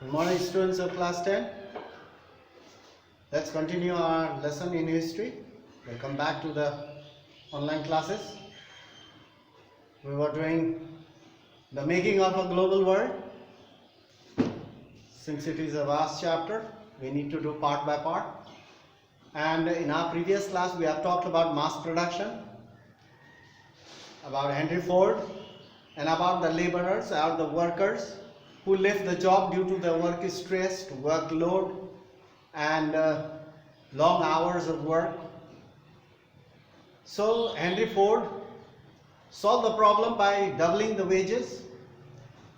Good morning, students of class 10. Let's continue our lesson in history. Welcome back to the online classes. We were doing the making of a global world. Since it is a vast chapter, we need to do part by part. And in our previous class, we have talked about mass production, about Henry Ford, and about the laborers or the workers who left the job due to the work stress, workload, and long hours of work. So Henry Ford solved the problem by doubling the wages,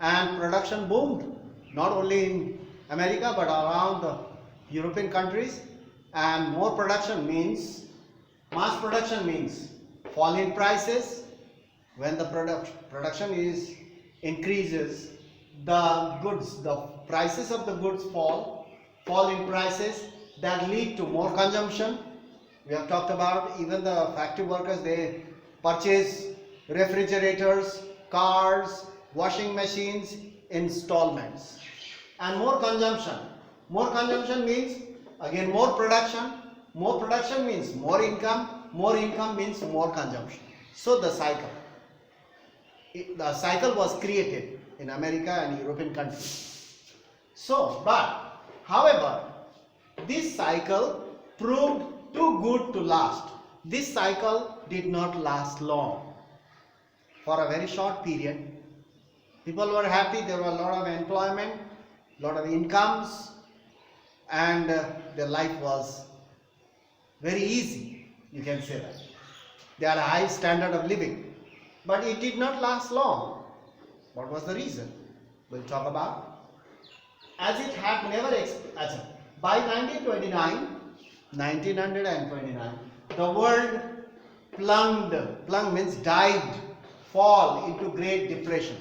and production boomed, not only in America but around the European countries. And more production means, mass production means fall in prices. When the production is increases, the prices of the goods fall in prices, that lead to more consumption. We have talked about even the factory workers, they purchase refrigerators, cars, washing machines, installments, and more consumption. More consumption means again more production. More production means more income. More income means more consumption. So the cycle was created in America and European countries. So, but however, this cycle proved too good to last. This cycle did not last long. For a very short period, people were happy, there were a lot of employment, a lot of incomes, and their life was very easy, you can say that. They had a high standard of living. But it did not last long. What was the reason? We'll talk about. As it had never by 1929, the world plunged means dived, fall into Great Depression.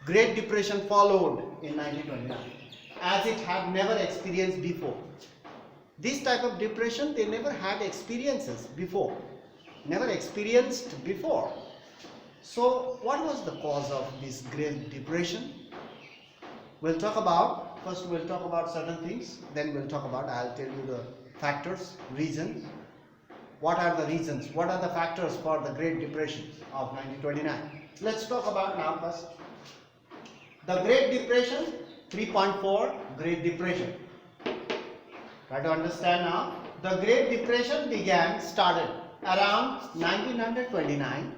Great Depression followed in 1929, as it had never experienced before. This type of depression they never had experiences before, never experienced before. So what was the cause of this Great Depression? We'll talk about, first we'll talk about certain things, then we'll talk about, I'll tell you the factors, reasons. What are the reasons? What are the factors for the Great Depression of 1929? Let's talk about now first. The Great Depression, 3.4, Great Depression. Try to understand now. The Great Depression started around 1929.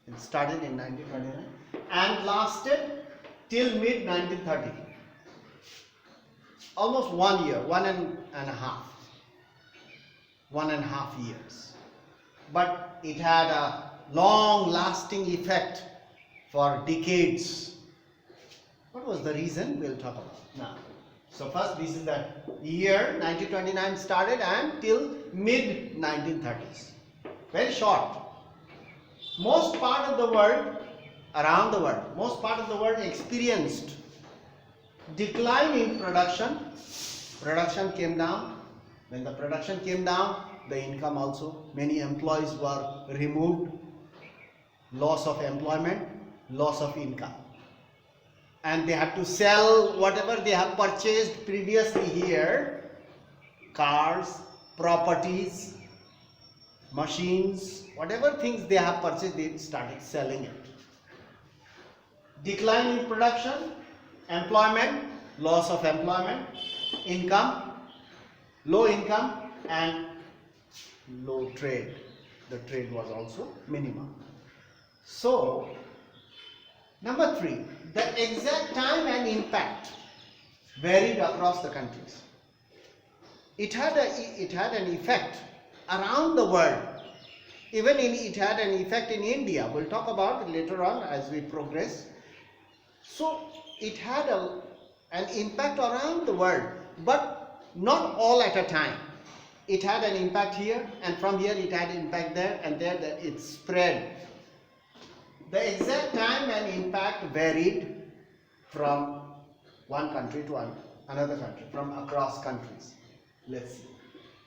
It started in 1929 and lasted till mid 1930. Almost 1 year, 1.5 years. But it had a long lasting effect for decades. What was the reason? We'll talk about now. So first, this is the year 1929 started and till mid 1930s. Very short. Most part of the world, around the world, most part of the world experienced decline in production. Production came down. When the production came down, the income also. Many employees were removed. Loss of employment, loss of income. And they had to sell whatever they have purchased previously here. Cars, properties, machines, whatever things they have purchased, they started selling it. Decline in production, employment, loss of employment, income, low income, and low trade. The trade was also minimum. So, number 3, the exact time and impact varied across the countries. It had an effect around the world. Even it had an effect in India. We'll talk about it later on as we progress. So it had an impact around the world, but not all at a time. It had an impact here, and from here it had impact there, and there it spread. The exact time and impact varied from one country to another country, from across countries. Let's see.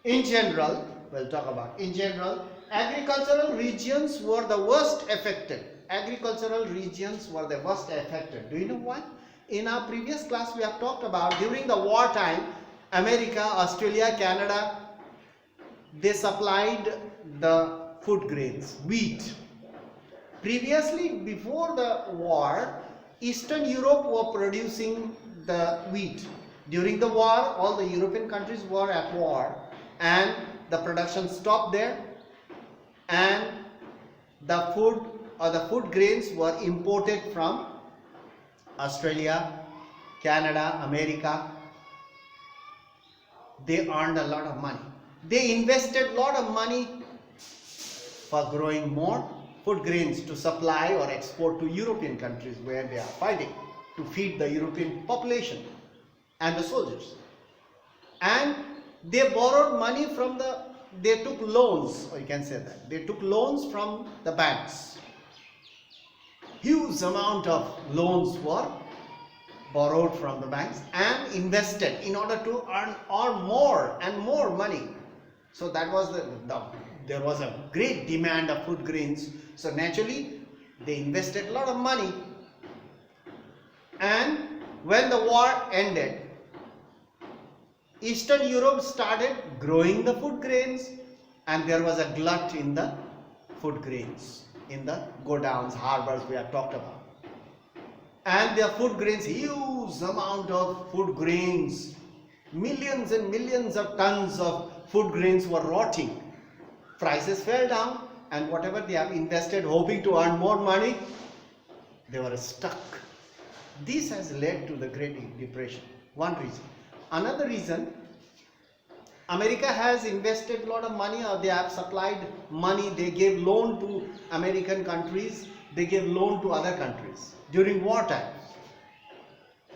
In general, we'll talk about, in general, agricultural regions were the worst affected. Agricultural regions were the worst affected. Do you know why? In our previous class we have talked about during the wartime, America, Australia, Canada, they supplied the food grains, wheat. Previously, before the war, Eastern Europe were producing the wheat. During the war, all the European countries were at war and the production stopped there, and the food or the food grains were imported from Australia, Canada, America. They earned a lot of money. They invested a lot of money for growing more food grains to supply or export to European countries where they are fighting to feed the European population and the soldiers. And they borrowed money from they took loans, or you can say that. They took loans from the banks. Huge amount of loans were borrowed from the banks and invested in order to earn more and more money. So that was there was a great demand of food grains. So naturally they invested a lot of money. And when the war ended, Eastern Europe started growing the food grains, and there was a glut in the food grains in the godowns, harbors we have talked about. And their food grains, huge amount of food grains, millions and millions of tons of food grains were rotting. Prices fell down, and whatever they have invested hoping to earn more money, they were stuck. This has led to the Great Depression. One reason. Another reason, America has invested a lot of money, or they have supplied money. They gave loan to American countries, they gave loan to other countries during wartime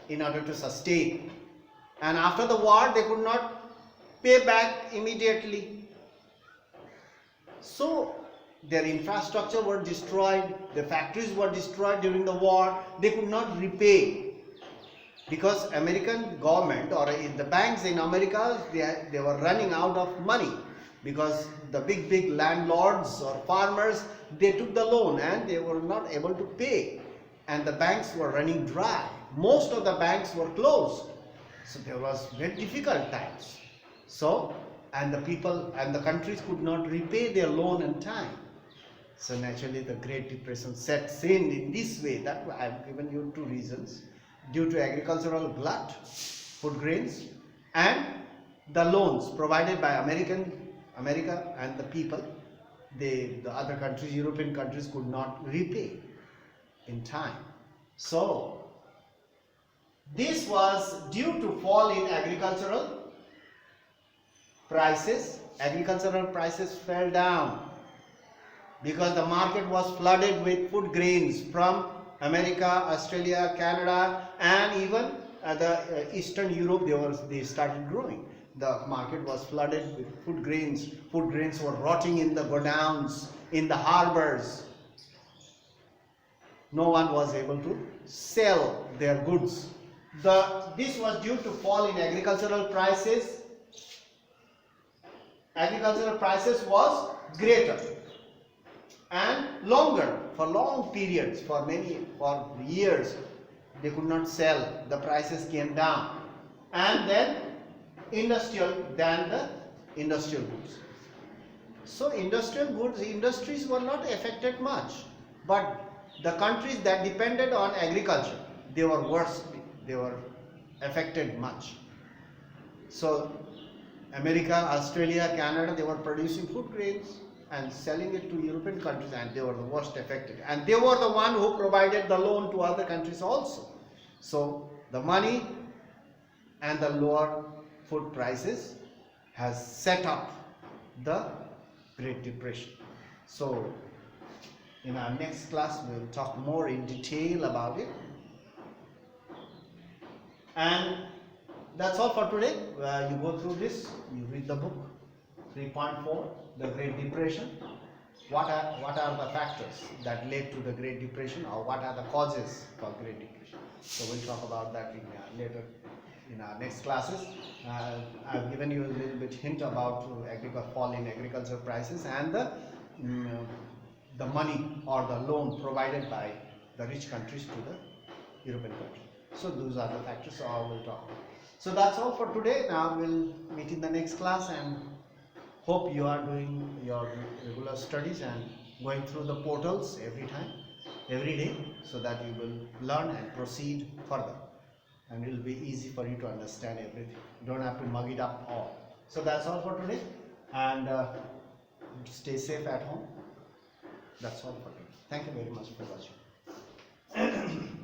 in order to sustain. And after the war, they could not pay back immediately. So their infrastructure were destroyed, the factories were destroyed during the war. They could not repay, because American government or in the banks in America, they were running out of money, because the big landlords or farmers, they took the loan and they were not able to pay, and the banks were running dry. Most of the banks were closed. So there was very difficult times. So, and the people and the countries could not repay their loan in time. So naturally the Great Depression sets in this way. That I have given you two reasons: due to agricultural glut, food grains, and the loans provided by America and the people. The other countries, European countries, could not repay in time. So this was due to fall in agricultural prices. Agricultural prices fell down because the market was flooded with food grains from America, Australia, Canada, and even the Eastern Europe. They started growing. The market was flooded with food grains. Food grains were rotting in the godowns, in the harbors. No one was able to sell their goods. This was due to fall in agricultural prices. Agricultural prices was greater and longer, for long periods, for years they could not sell. The prices came down, and then the industrial goods. So industrial goods, industries were not affected much, but the countries that depended on agriculture, they were worse. They were affected much. So America, Australia, Canada, they were producing food grains and selling it to European countries, and they were the worst affected. And they were the one who provided the loan to other countries also. So the money and the lower food prices has set up the Great Depression. So in our next class we will talk more in detail about it. And that's all for today. You go through this, you read the book 3.4, the Great Depression. What are the factors that led to the Great Depression, or what are the causes for Great Depression? So we'll talk about that later in our next classes. I've given you a little bit hint about fall in agricultural prices and the money or the loan provided by the rich countries to the European countries. So those are the factors, so I will talk. So that's all for today. Now we'll meet in the next class, and hope you are doing your regular studies and going through the portals every time, every day, so that you will learn and proceed further. And it will be easy for you to understand everything. You don't have to mug it up all. So that's all for today, and stay safe at home. That's all for today. Thank you very much for watching.